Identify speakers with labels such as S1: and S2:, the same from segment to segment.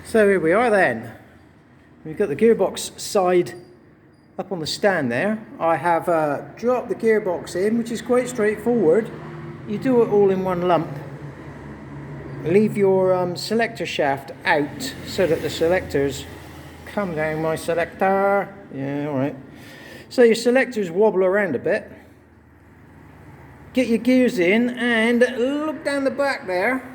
S1: So here we are then. We've got the gearbox side up on the stand there. I have dropped the gearbox in, which is quite straightforward. You do it all in one lump. Leave your selector shaft out so that the selectors come down my selector. Yeah, alright. So your selectors wobble around a bit. Get your gears in and look down the back there.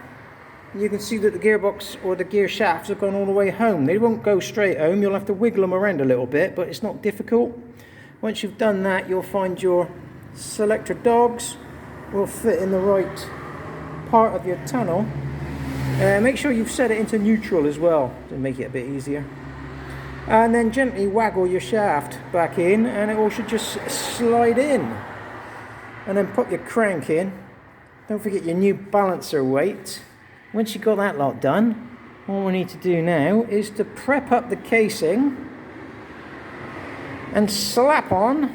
S1: You can see that the gearbox or the gear shafts have gone all the way home. They won't go straight home. You'll have to wiggle them around a little bit, but it's not difficult. Once you've done that, you'll find your selector dogs will fit in the right part of your tunnel. Make sure you've set it into neutral as well to make it a bit easier. And then gently waggle your shaft back in and it all should just slide in. And then pop your crank in. Don't forget your new balancer weight. Once you've got that lot done, all we need to do now is to prep up the casing and slap on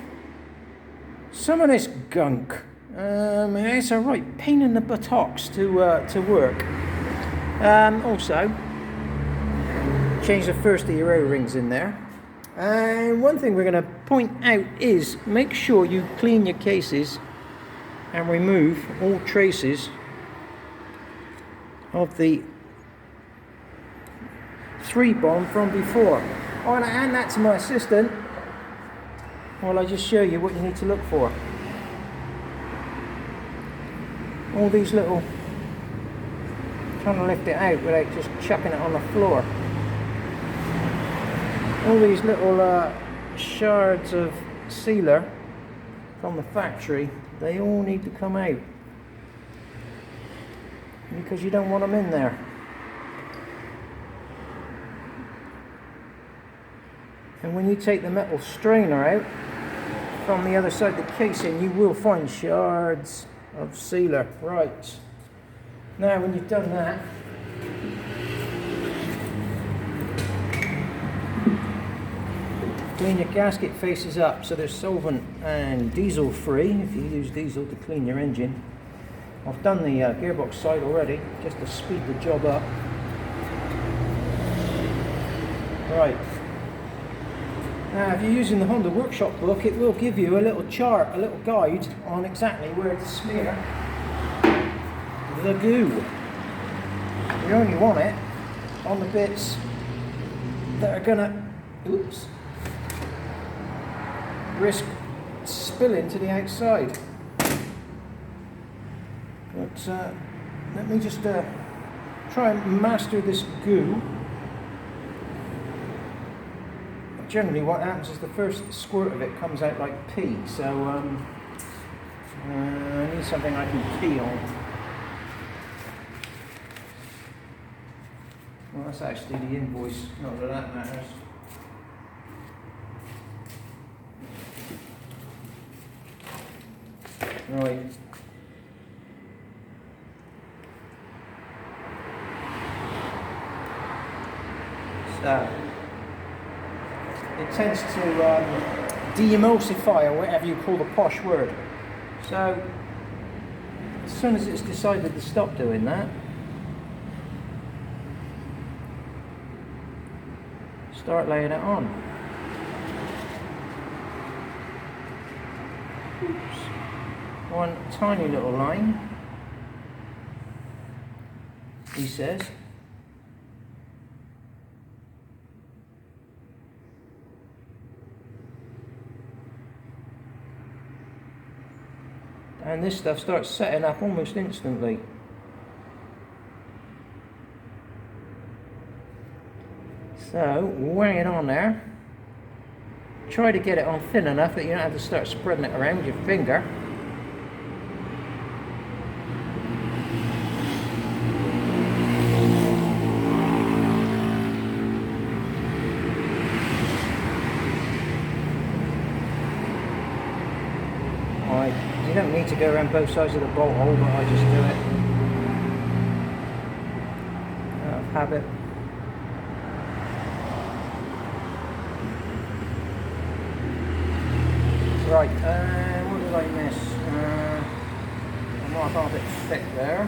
S1: some of this gunk. It's a right pain in the buttocks to work. Also, change the first of your O-rings in there. And one thing we're going to point out is make sure you clean your cases and remove all traces of the 3-bomb from before. I'm going to hand that to my assistant while I just show you what you need to look for. All these little, trying to lift it out without just chucking it on the floor. All these little shards of sealer from the factory, they all need to come out because you don't want them in there. And when you take the metal strainer out from the other side of the casing, you will find shards of sealer. Right, now when you've done that, clean your gasket faces up so they're solvent and diesel free if you use diesel to clean your engine. I've done the gearbox side already just to speed the job up. Right, now if you're using the Honda workshop book, it will give you a little chart, a little guide on exactly where to smear the goo. You only want it on the bits that are gonna, risk spilling to the outside. But let me just try and master this goo. Generally what happens is the first squirt of it comes out like pee, so I need something I can pee on. Well, that's actually the invoice, not that that matters. Right. So, it tends to de-emulsify, or whatever you call the posh word. So, as soon as it's decided to stop doing that, start laying it on. Oops. One tiny little line, he says. And this stuff starts setting up almost instantly. So, wang it on there. Try to get it on thin enough that you don't have to start spreading it around with your finger. You don't need to go around both sides of the bolt hole, but I just do it out of habit. Right, what did I miss? I might have a bit thick there.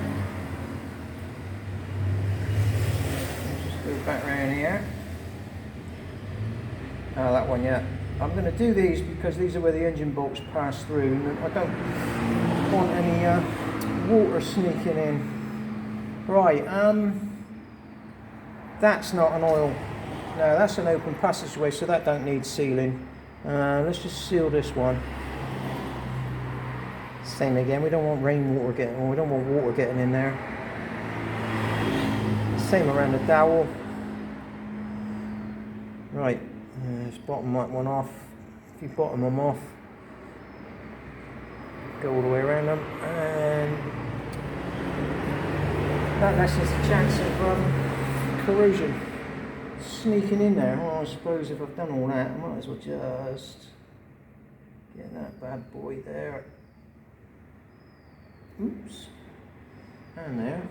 S1: Let's just go it back around here. Oh, that one, yeah. I'm going to do these because these are where the engine bolts pass through, and I don't want any water sneaking in. Right, that's not an oil. No, that's an open passageway, so that don't need sealing. Let's just seal this one. Same again, we don't want rainwater getting, or we don't want water getting in there. Same around the dowel. Right, let's bottom that one off. If you bottom them off, go all the way around them, and that lessens the chance of corrosion sneaking in there. Well, I suppose if I've done all that, I might as well just get that bad boy there. Oops. And there.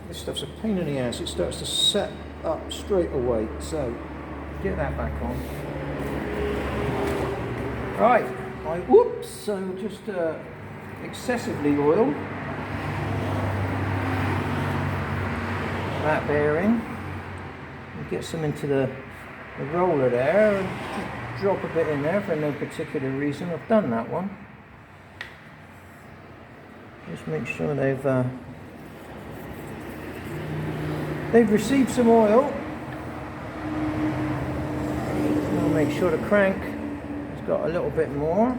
S1: This stuff's a pain in the ass. It starts to set up straight away. So, get that back on. Right. Whoops. So, just excessively oil. That bearing. Get some into the roller there. And drop a bit in there for no particular reason. I've done that one. Just make sure they've received some oil. I'll make sure the crank has got a little bit more.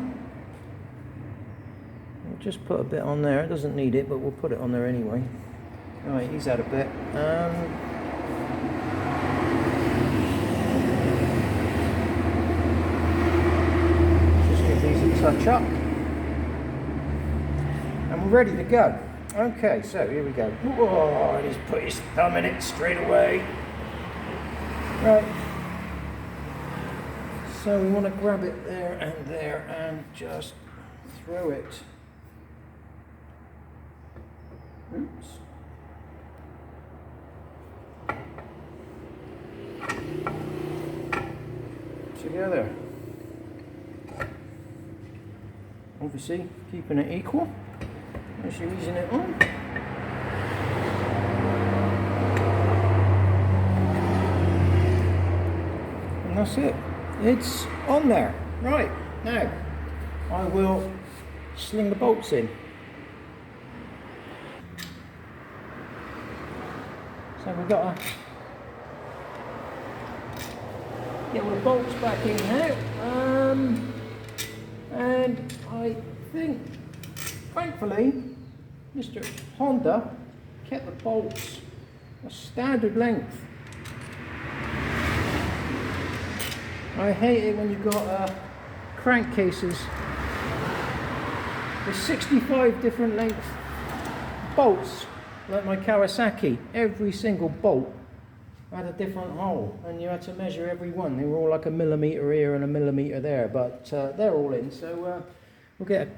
S1: We'll just put a bit on there. It doesn't need it, but we'll put it on there anyway. Right, he's had a bit. Just give these a touch up. And we're ready to go. Okay, so here we go. Whoa, and he's put his thumb in it straight away. Right. So we want to grab it there and just throw it. Oops. Together. Obviously, keeping it equal. As you're easing it on. And that's it. It's on there. Right, now I will sling the bolts in. So we've got to get all the bolts back in now. And I think, thankfully, Mr. Honda kept the bolts a standard length. I hate it when you've got crankcases with 65 different length bolts, like my Kawasaki. Every single bolt had a different hole, and you had to measure every one. They were all like a millimetre here and a millimetre there, but they're all in. So we'll get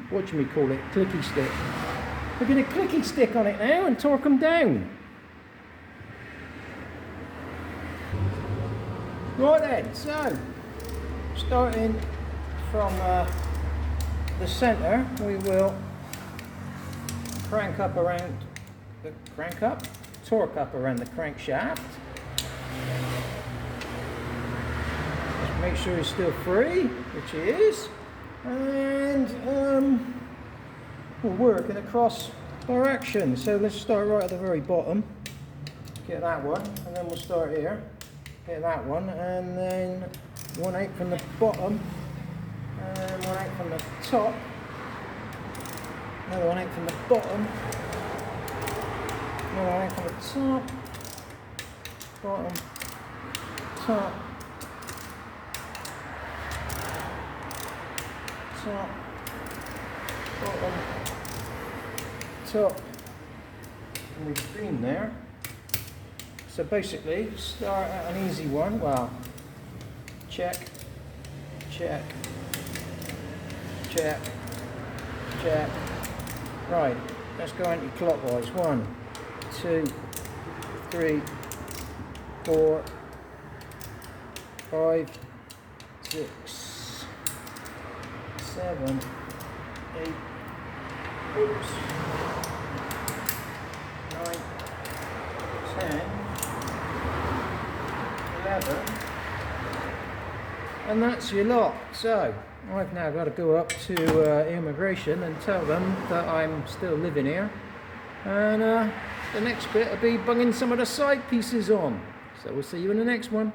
S1: what do we call it? Clicky stick. We're going to clicky stick on it now and torque them down. Right then, so starting from the centre, we will torque up around the crankshaft. Just make sure he's still free, which he is. And we're working across direction. So let's start right at the very bottom. Get that one, and then we'll start here. Get that one, and then one out from the bottom, and one out from the top. Another one out from the bottom. Another one out from the top. Bottom. Top. Top, bottom, top, and we've been there. So basically, start at an easy one. Well, check, check, check, check. Right, let's go anti-clockwise. 1, 2, 3, 4, 5, 6. 7, 8, oops, 11. And that's your lot. So I've now got to go up to immigration and tell them that I'm still living here. And the next bit will be bunging some of the side pieces on. So we'll see you in the next one.